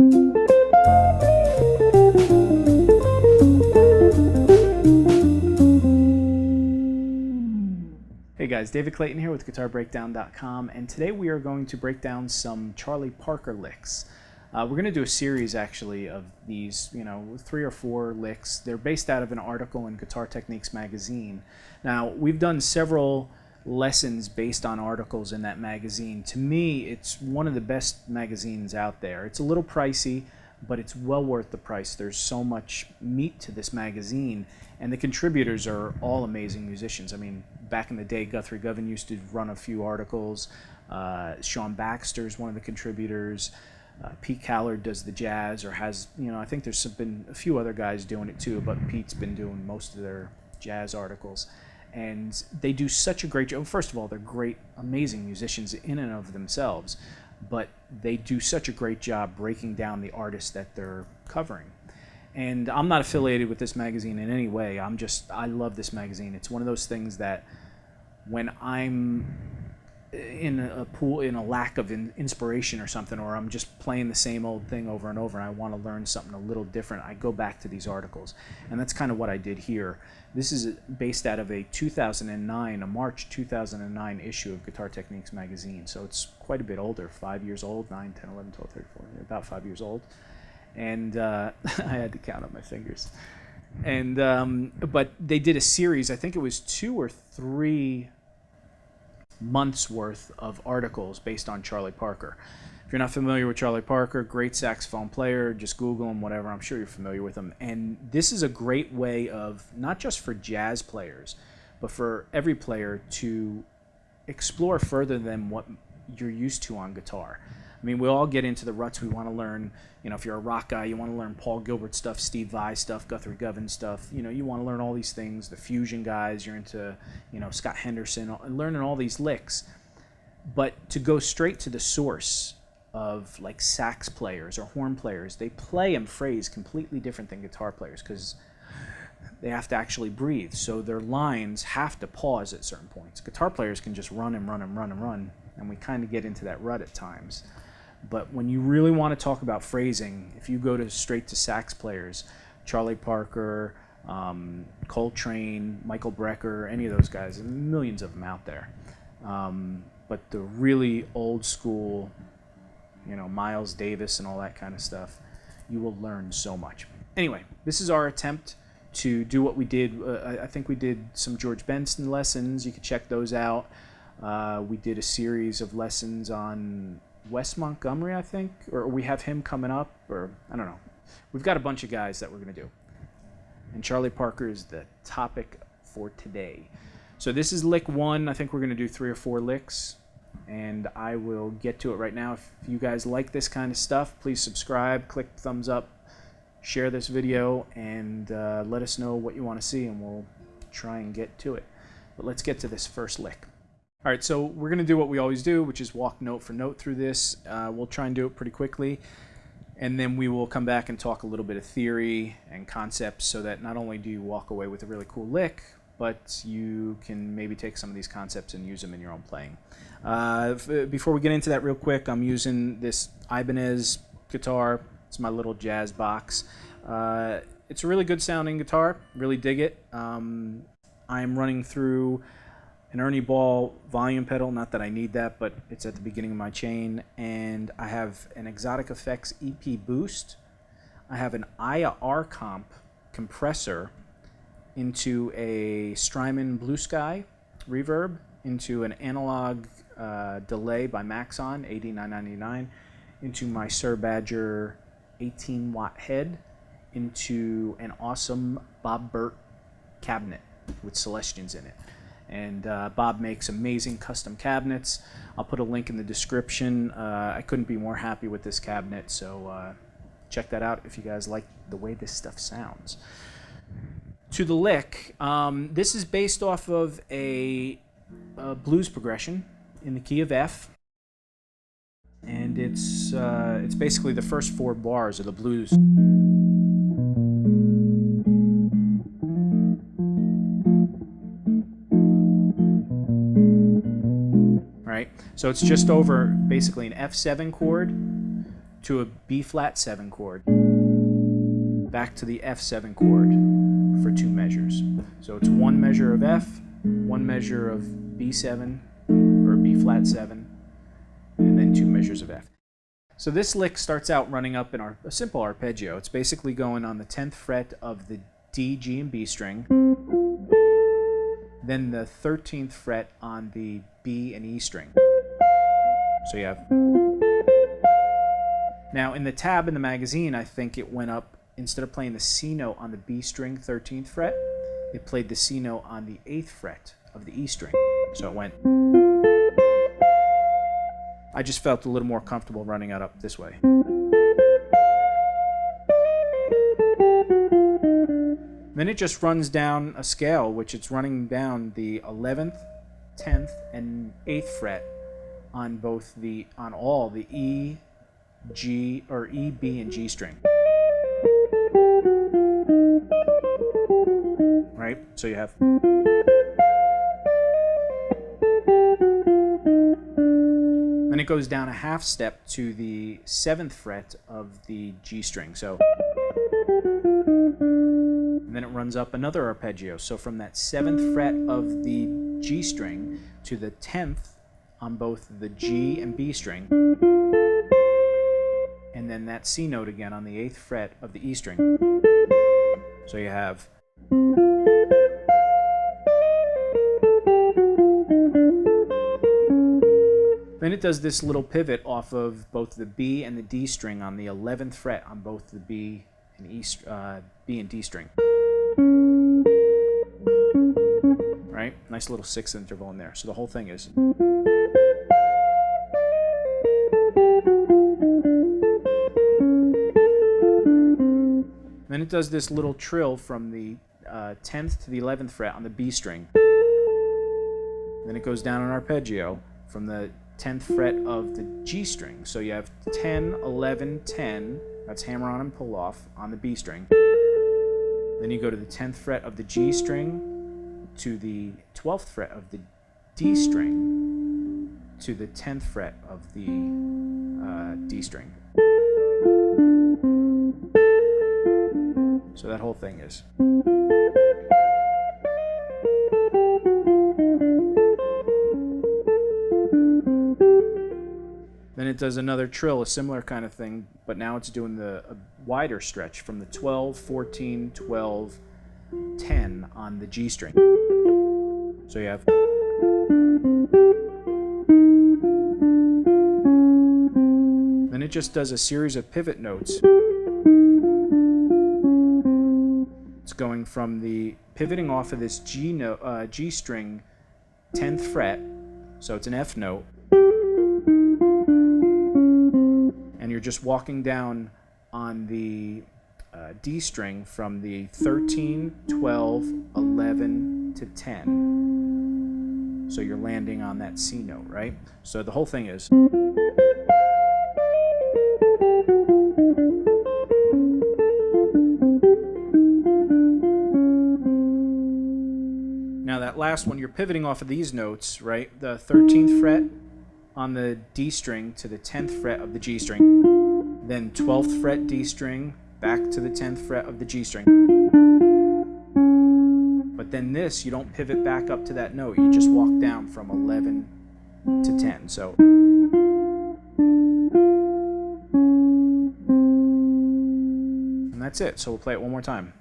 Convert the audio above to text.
Hey guys, David Clayton here with GuitarBreakdown.com, and today we are going to break down some Charlie Parker licks. We're going to do a series actually of these, 3 or 4 licks. They're based out of an article in Guitar Techniques magazine. Now, we've done several lessons based on articles in that magazine. To me, it's one of the best magazines out there. It's a little pricey, but it's well worth the price. There's so much meat to this magazine, and the contributors are all amazing musicians. I mean, back in the day, Guthrie Govan used to run a few articles. Sean Baxter's one of the contributors. Pete Callard does the jazz, or has, I think there's been a few other guys doing it too, but Pete's been doing most of their jazz articles. And they do such a great job. First of all, they're great, amazing musicians in and of themselves, but they do such a great job breaking down the artists that they're covering. And I'm not affiliated with this magazine in any way. I love this magazine. It's one of those things that when I'm in a lack of inspiration or something, or I'm just playing the same old thing over and over and I want to learn something a little different, I go back to these articles. And that's kind of what I did here. This is based out of a March 2009 issue of Guitar Techniques magazine. So it's quite a bit older, 5 years old, 9, 10, 11, 12, 13, 14, about 5 years old. And I had to count on my fingers. And but they did a series, I think it was 2 or 3 months worth of articles based on Charlie Parker. If you're not familiar with Charlie Parker, great saxophone player, just Google him, whatever, I'm sure you're familiar with him. And this is a great way of, not just for jazz players, but for every player to explore further than what you're used to on guitar. I mean, we all get into the ruts. We want to learn, if you're a rock guy, you want to learn Paul Gilbert stuff, Steve Vai stuff, Guthrie Govan stuff. You want to learn all these things. The fusion guys, you're into, Scott Henderson, learning all these licks. But to go straight to the source of like sax players or horn players, they play and phrase completely different than guitar players because they have to actually breathe. So their lines have to pause at certain points. Guitar players can just run and run and run and run, and we kind of get into that rut at times. But when you really want to talk about phrasing, if you go straight to sax players, Charlie Parker, Coltrane, Michael Brecker, any of those guys, millions of them out there. But the really old school, Miles Davis and all that kind of stuff, you will learn so much. Anyway, this is our attempt to do what we did. I think we did some George Benson lessons. You can check those out. We did a series of lessons on Wes Montgomery, I think, or we have him coming up, or I don't know. We've got a bunch of guys that we're going to do. And Charlie Parker is the topic for today. So this is lick 1. I think we're going to do 3 or 4 licks, and I will get to it right now. If you guys like this kind of stuff, please subscribe, click thumbs up, share this video, and let us know what you want to see, and we'll try and get to it. But let's get to this first lick. All right, so we're going to do what we always do, which is walk note for note through this. We'll try and do it pretty quickly, and then we will come back and talk a little bit of theory and concepts so that not only do you walk away with a really cool lick, but you can maybe take some of these concepts and use them in your own playing. Before we get into that real quick, I'm using this Ibanez guitar. It's my little jazz box. It's a really good sounding guitar, really dig it. I'm running through an Ernie Ball volume pedal, not that I need that, but it's at the beginning of my chain, and I have an Exotic Effects EP Boost. I have an Aya R-Comp compressor into a Strymon Blue Sky reverb, into an analog delay by Maxon, AD999, into my Sir Badger 18-watt head, into an awesome Bob Burt cabinet with Celestians in it. And Bob makes amazing custom cabinets. I'll put a link in the description. I couldn't be more happy with this cabinet, so check that out if you guys like the way this stuff sounds. To the lick, this is based off of a blues progression in the key of F, and it's basically the first 4 bars of the blues. Right? So it's just over basically an F7 chord, to a B flat 7 chord, back to the F7 chord for 2 measures. So it's 1 measure of F, 1 measure of B7 or B flat 7, and then 2 measures of F. So this lick starts out running up in a simple arpeggio. It's basically going on the 10th fret of the D, G, and B string, then the 13th fret on the B and E string. So you have... Now in the tab in the magazine, I think it went up, instead of playing the C note on the B string 13th fret, it played the C note on the 8th fret of the E string. So it went... I just felt a little more comfortable running it up this way. Then it just runs down a scale, which it's running down the 11th, 10th, and 8th fret on all the E, G, or E, B, and G string. Right? So you have... Then it goes down a half step to the 7th fret of the G string. So, and then it runs up another arpeggio. So from that 7th fret of the G string to the 10th on both the G and B string, and then that C note again on the 8th fret of the E string. So you have... Then it does this little pivot off of both the B and the D string on the 11th fret on both the B and B and D string. Right? Nice little 6th interval in there. So the whole thing is... Then it does this little trill from the 10th to the 11th fret on the B string. Then it goes down an arpeggio from the 10th fret of the G string. So you have 10, 11, 10, that's hammer on and pull off on the B string. Then you go to the 10th fret of the G string to the 12th fret of the D string to the 10th fret of the D string. So that whole thing is... Then it does another trill, a similar kind of thing, but now it's doing a wider stretch from the 12, 14, 12, 10 on the G string. So you have... Then it just does a series of pivot notes. It's going from the pivoting off of this G string 10th fret, so it's an F note, and you're just walking down on the D string from the 13, 12, 11 to 10. So you're landing on that C note, right? So the whole thing is... Now that last one, you're pivoting off of these notes, right? The 13th fret on the D string to the 10th fret of the G string, then 12th fret D string back to the 10th fret of the G string. But then this, you don't pivot back up to that note, you just walk down from 11 to 10. So and that's it. So we'll play it one more time.